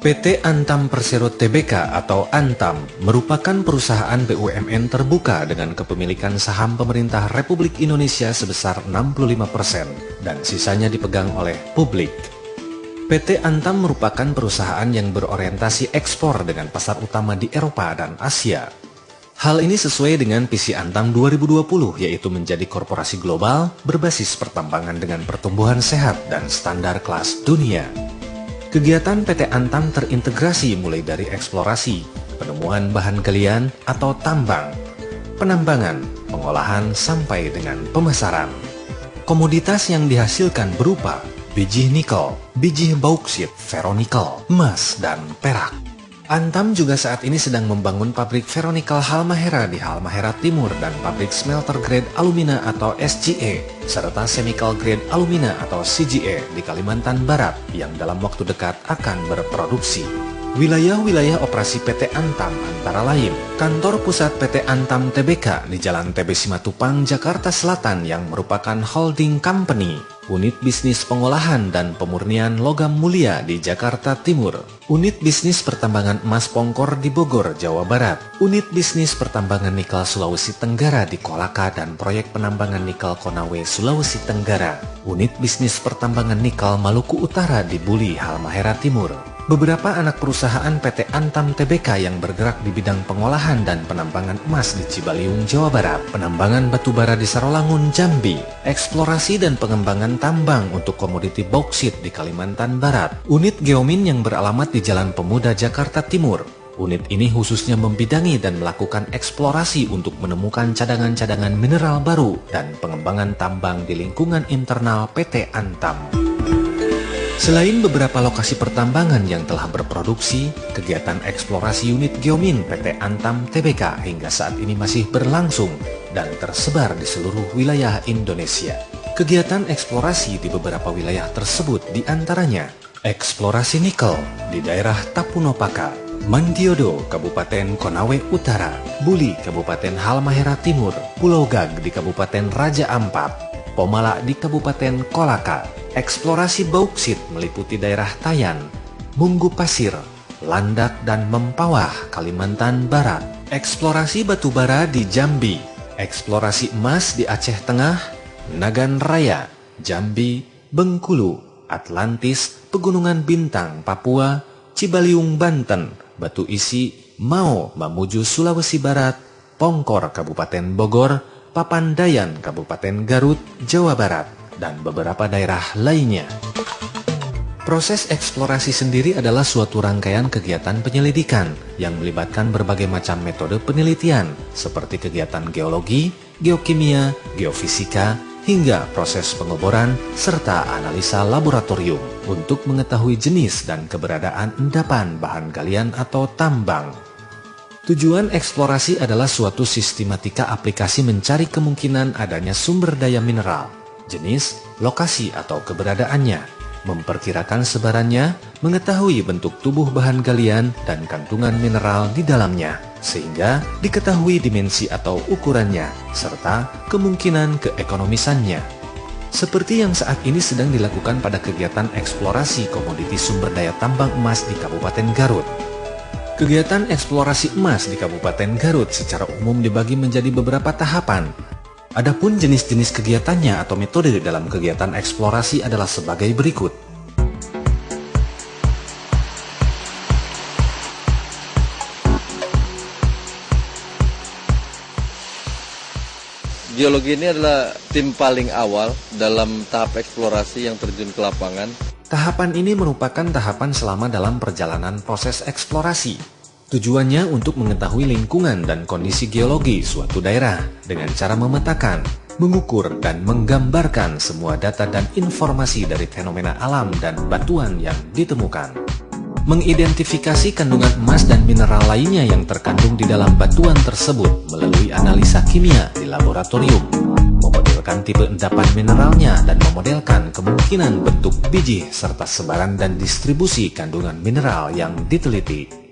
PT Antam Persero Tbk atau Antam merupakan perusahaan BUMN terbuka dengan kepemilikan saham pemerintah Republik Indonesia sebesar 65% dan sisanya dipegang oleh publik. PT Antam merupakan perusahaan yang berorientasi ekspor dengan pasar utama di Eropa dan Asia. Hal ini sesuai dengan visi Antam 2020, yaitu menjadi korporasi global berbasis pertambangan dengan pertumbuhan sehat dan standar kelas dunia. Kegiatan PT Antam terintegrasi mulai dari eksplorasi, penemuan bahan galian atau tambang, penambangan, pengolahan sampai dengan pemasaran. Komoditas yang dihasilkan berupa biji nikel, biji bauksit, ferronikel, emas, dan perak. Antam juga saat ini sedang membangun pabrik ferronikel Halmahera di Halmahera Timur dan pabrik smelter grade alumina atau SGA, serta chemical grade alumina atau CGA di Kalimantan Barat yang dalam waktu dekat akan berproduksi. Wilayah-wilayah operasi PT Antam antara lain kantor pusat PT Antam Tbk di Jalan TB Simatupang, Jakarta Selatan yang merupakan holding company, unit bisnis pengolahan dan pemurnian logam mulia di Jakarta Timur, unit bisnis pertambangan emas Pongkor di Bogor, Jawa Barat, unit bisnis pertambangan nikel Sulawesi Tenggara di Kolaka dan proyek penambangan nikel Konawe, Sulawesi Tenggara, unit bisnis pertambangan nikel Maluku Utara di Buli, Halmahera Timur. Beberapa anak perusahaan PT Antam Tbk yang bergerak di bidang pengolahan dan penambangan emas di Cibaliung, Jawa Barat, penambangan batubara di Sarolangun, Jambi, eksplorasi dan pengembangan tambang untuk komoditi bauksit di Kalimantan Barat, unit geomin yang beralamat di Jalan Pemuda, Jakarta Timur. Unit ini khususnya membidangi dan melakukan eksplorasi untuk menemukan cadangan-cadangan mineral baru dan pengembangan tambang di lingkungan internal PT Antam. Selain beberapa lokasi pertambangan yang telah berproduksi, kegiatan eksplorasi unit geomin PT Antam Tbk hingga saat ini masih berlangsung dan tersebar di seluruh wilayah Indonesia. Kegiatan eksplorasi di beberapa wilayah tersebut diantaranya eksplorasi nikel di daerah Tapunopaka, Mandiodo, Kabupaten Konawe Utara, Buli, Kabupaten Halmahera Timur, Pulau Gag di Kabupaten Raja Ampat, Pomala di Kabupaten Kolaka. Eksplorasi bauksit meliputi daerah Tayan, Munggu Pasir, Landak, dan Mempawah, Kalimantan Barat. Eksplorasi batubara di Jambi, eksplorasi emas di Aceh Tengah, Nagan Raya, Jambi, Bengkulu, Atlantis, Pegunungan Bintang, Papua, Cibaliung, Banten, Batu Isi, Mao, Mamuju, Sulawesi Barat, Pongkor, Kabupaten Bogor, Papandayan, Kabupaten Garut, Jawa Barat, dan beberapa daerah lainnya. Proses eksplorasi sendiri adalah suatu rangkaian kegiatan penyelidikan yang melibatkan berbagai macam metode penelitian seperti kegiatan geologi, geokimia, geofisika, hingga proses pengeboran serta analisa laboratorium untuk mengetahui jenis dan keberadaan endapan bahan galian atau tambang. Tujuan eksplorasi adalah suatu sistematika aplikasi mencari kemungkinan adanya sumber daya mineral, jenis, lokasi atau keberadaannya, memperkirakan sebarannya, mengetahui bentuk tubuh bahan galian dan kandungan mineral di dalamnya, sehingga diketahui dimensi atau ukurannya, serta kemungkinan keekonomisannya. Seperti yang saat ini sedang dilakukan pada kegiatan eksplorasi komoditi sumber daya tambang emas di Kabupaten Garut. Kegiatan eksplorasi emas di Kabupaten Garut secara umum dibagi menjadi beberapa tahapan. Adapun jenis-jenis kegiatannya atau metode dalam kegiatan eksplorasi adalah sebagai berikut. Geologi ini adalah tim paling awal dalam tahap eksplorasi yang terjun ke lapangan. Tahapan ini merupakan tahapan selama dalam perjalanan proses eksplorasi. Tujuannya untuk mengetahui lingkungan dan kondisi geologi suatu daerah dengan cara memetakan, mengukur, dan menggambarkan semua data dan informasi dari fenomena alam dan batuan yang ditemukan. Mengidentifikasi kandungan emas dan mineral lainnya yang terkandung di dalam batuan tersebut melalui analisa kimia di laboratorium, memodelkan tipe endapan mineralnya dan memodelkan kemungkinan bentuk biji serta sebaran dan distribusi kandungan mineral yang diteliti.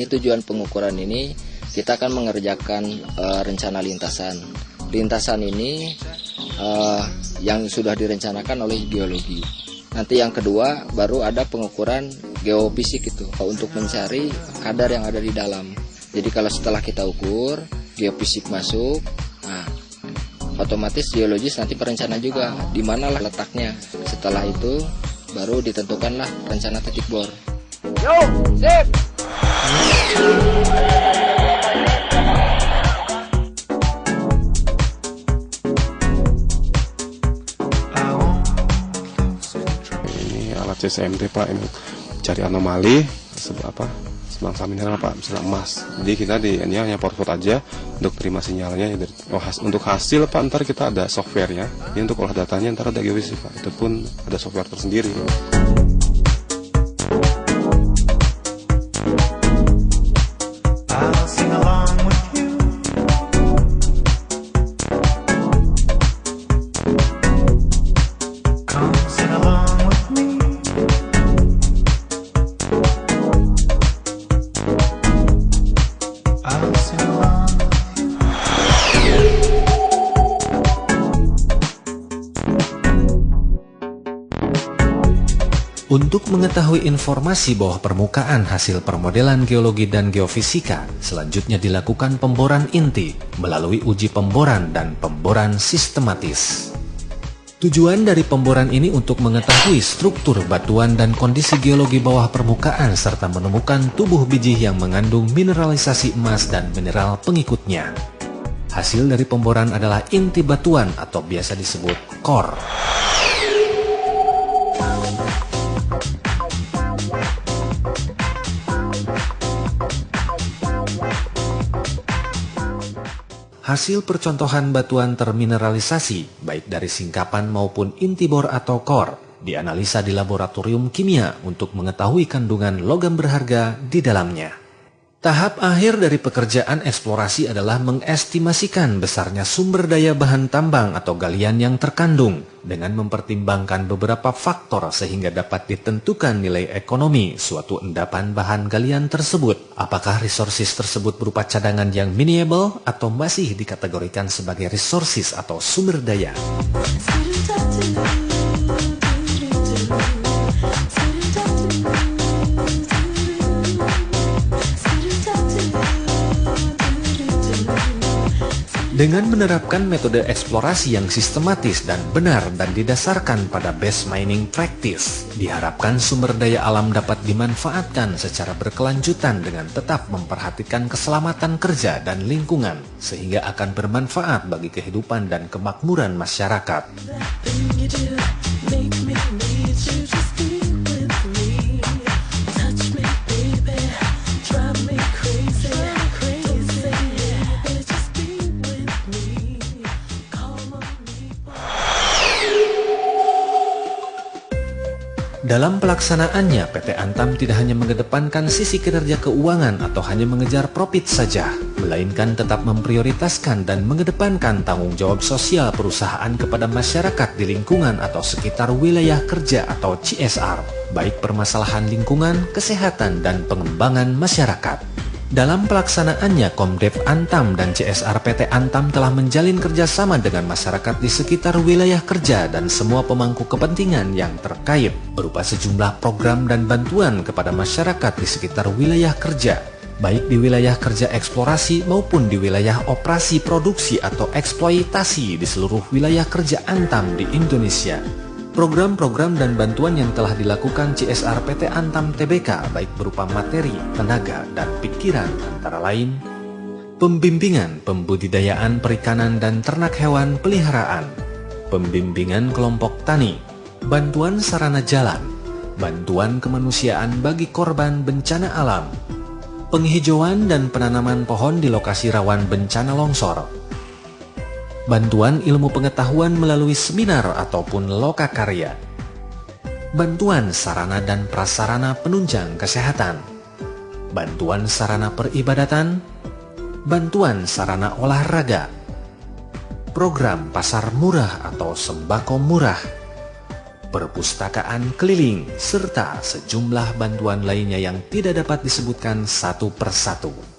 Tujuan pengukuran ini kita akan mengerjakan rencana lintasan. Lintasan ini yang sudah direncanakan oleh geologi. Nanti yang kedua baru ada pengukuran geofisik itu untuk mencari kadar yang ada di dalam. Jadi kalau setelah kita ukur, geofisik masuk, nah otomatis geologis nanti perencanaan juga di mana lah letaknya. Setelah itu baru ditentukanlah rencana titik bor. Yo, sip. Ini alat CCMT Pak, ini cari anomali semangsa mineral Pak, misalnya emas. Jadi kita ini hanya forward aja untuk terima sinyalnya. Untuk hasil Pak, ntar kita ada softwarenya. Ini untuk olah datanya ntar ada geofisik Pak. Itu pun ada software tersendiri. Untuk mengetahui informasi bawah permukaan hasil permodelan geologi dan geofisika, selanjutnya dilakukan pemboran inti melalui uji pemboran dan pemboran sistematis. Tujuan dari pemboran ini untuk mengetahui struktur batuan dan kondisi geologi bawah permukaan serta menemukan tubuh biji yang mengandung mineralisasi emas dan mineral pengikutnya. Hasil dari pemboran adalah inti batuan atau biasa disebut core. Hasil percontohan batuan termineralisasi, baik dari singkapan maupun inti bor atau core, dianalisa di laboratorium kimia untuk mengetahui kandungan logam berharga di dalamnya. Tahap akhir dari pekerjaan eksplorasi adalah mengestimasikan besarnya sumber daya bahan tambang atau galian yang terkandung dengan mempertimbangkan beberapa faktor sehingga dapat ditentukan nilai ekonomi suatu endapan bahan galian tersebut. Apakah resources tersebut berupa cadangan yang mineable atau masih dikategorikan sebagai resources atau sumber daya. Dengan menerapkan metode eksplorasi yang sistematis dan benar dan didasarkan pada base mining practice, diharapkan sumber daya alam dapat dimanfaatkan secara berkelanjutan dengan tetap memperhatikan keselamatan kerja dan lingkungan, sehingga akan bermanfaat bagi kehidupan dan kemakmuran masyarakat. Dalam pelaksanaannya, PT Antam tidak hanya mengedepankan sisi kinerja keuangan atau hanya mengejar profit saja, melainkan tetap memprioritaskan dan mengedepankan tanggung jawab sosial perusahaan kepada masyarakat di lingkungan atau sekitar wilayah kerja atau CSR, baik permasalahan lingkungan, kesehatan, dan pengembangan masyarakat. Dalam pelaksanaannya, Komdev Antam dan CSR PT Antam telah menjalin kerjasama dengan masyarakat di sekitar wilayah kerja dan semua pemangku kepentingan yang terkait, berupa sejumlah program dan bantuan kepada masyarakat di sekitar wilayah kerja, baik di wilayah kerja eksplorasi maupun di wilayah operasi produksi atau eksploitasi di seluruh wilayah kerja Antam di Indonesia. Program-program dan bantuan yang telah dilakukan CSR PT Antam Tbk baik berupa materi, tenaga, dan pikiran antara lain pembimbingan pembudidayaan perikanan dan ternak hewan peliharaan, pembimbingan kelompok tani, bantuan sarana jalan, bantuan kemanusiaan bagi korban bencana alam, penghijauan dan penanaman pohon di lokasi rawan bencana longsor, bantuan ilmu pengetahuan melalui seminar ataupun lokakarya, bantuan sarana dan prasarana penunjang kesehatan, bantuan sarana peribadatan, bantuan sarana olahraga, program pasar murah atau sembako murah, perpustakaan keliling, serta sejumlah bantuan lainnya yang tidak dapat disebutkan satu persatu.